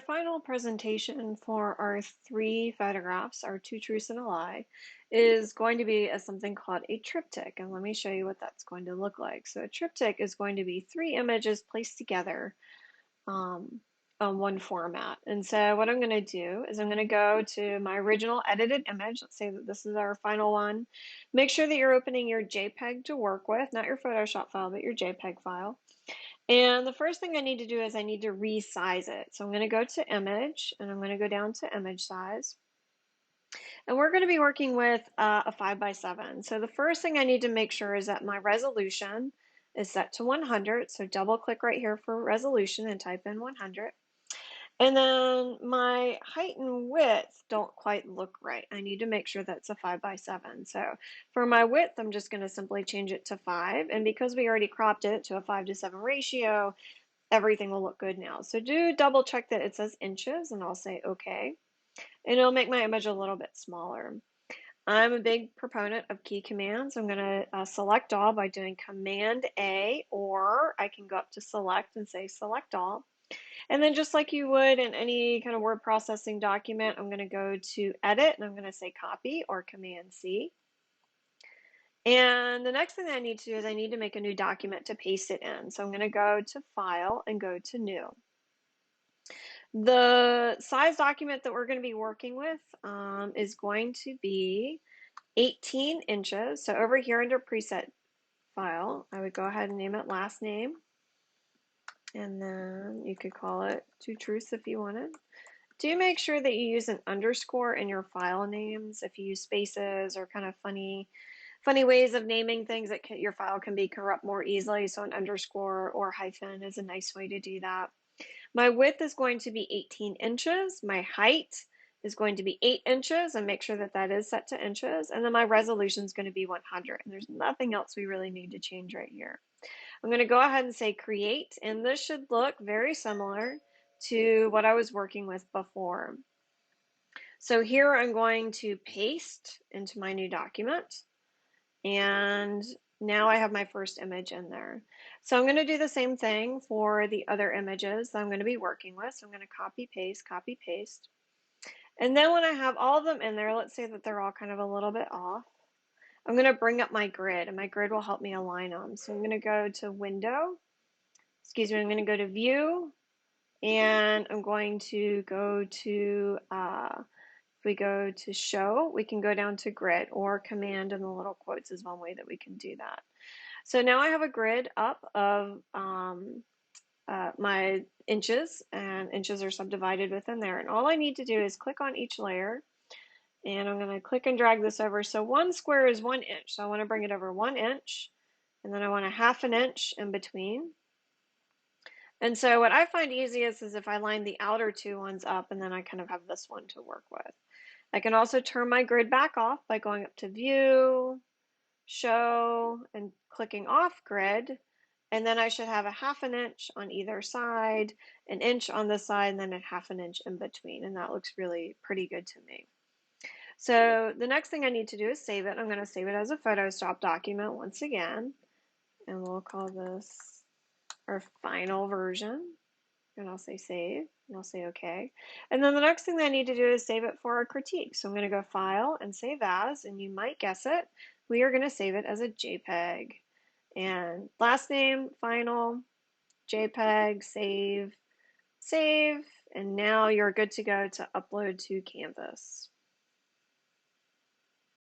final presentation for our three photographs, our two truths and a lie, is going to be something called a triptych. And let me show you what that's going to look like. So a triptych is going to be three images placed together um, on one format. And so what I'm going to do is I'm going to go to my original edited image. Let's say that this is our final one. Make sure that you're opening your JPEG to work with, not your Photoshop file, but your JPEG file. And the first thing I need to do is I need to resize it. So I'm going to go to image and I'm going to go down to image size. And we're going to be working with a 5:7. So the first thing I need to make sure is that my resolution is set to 100. So double click right here for resolution and type in 100. And then my height and width don't quite look right. I need to make sure that's a 5:7. So for my width, I'm just going to simply change it to 5. And because we already cropped it to a 5:7 ratio, everything will look good now. So do double check that it says inches and I'll say okay. And it'll make my image a little bit smaller. I'm a big proponent of key commands. I'm going to select all by doing Command A, or I can go up to select and say select all. And then just like you would in any kind of word processing document, I'm going to go to edit and I'm going to say copy or Command C. And the next thing that I need to do is I need to make a new document to paste it in. So I'm going to go to File and go to New. The size document that we're going to be working with is going to be 18 inches. So over here under preset file, I would go ahead and name it last name. And then you could call it two truths if you wanted. Do make sure that you use an underscore in your file names. If you use spaces or kind of funny ways of naming things, that your file can be corrupt more easily. So an underscore or hyphen is a nice way to do that. My width is going to be 18 inches. My height is going to be 8 inches, and make sure that that is set to inches. And then my resolution is going to be 100. And there's nothing else we really need to change right here. I'm going to go ahead and say create, and this should look very similar to what I was working with before. So here I'm going to paste into my new document, and now I have my first image in there. So I'm going to do the same thing for the other images that I'm going to be working with. So I'm going to copy, paste. And then when I have all of them in there, let's say that they're all kind of a little bit off, I'm going to bring up my grid, and my grid will help me align them. So I'm going to go to Window, I'm going to go to View, and I'm going to go to, if we go to Show, we can go down to Grid, or Command and the little quotes is one way that we can do that. So now I have a grid up of my inches, and inches are subdivided within there. And all I need to do is click on each layer, and I'm going to click and drag this over. So 1 square is 1 inch. So I want to bring it over 1 inch, and then I want a half an inch in between. And so what I find easiest is if I line the outer two ones up, and then I kind of have this one to work with. I can also turn my grid back off by going up to View, Show, and clicking off Grid. And then I should have a half an inch on either side, an inch on this side, and then a half an inch in between. And that looks really pretty good to me. So the next thing I need to do is save it. I'm going to save it as a Photoshop document once again. And we'll call this our final version. And I'll say save, and I'll say okay. And then the next thing that I need to do is save it for our critique. So I'm going to go File and Save As, and you might guess it, we are going to save it as a JPEG. And last name, final, JPEG, save, and now you're good to go to upload to Canvas.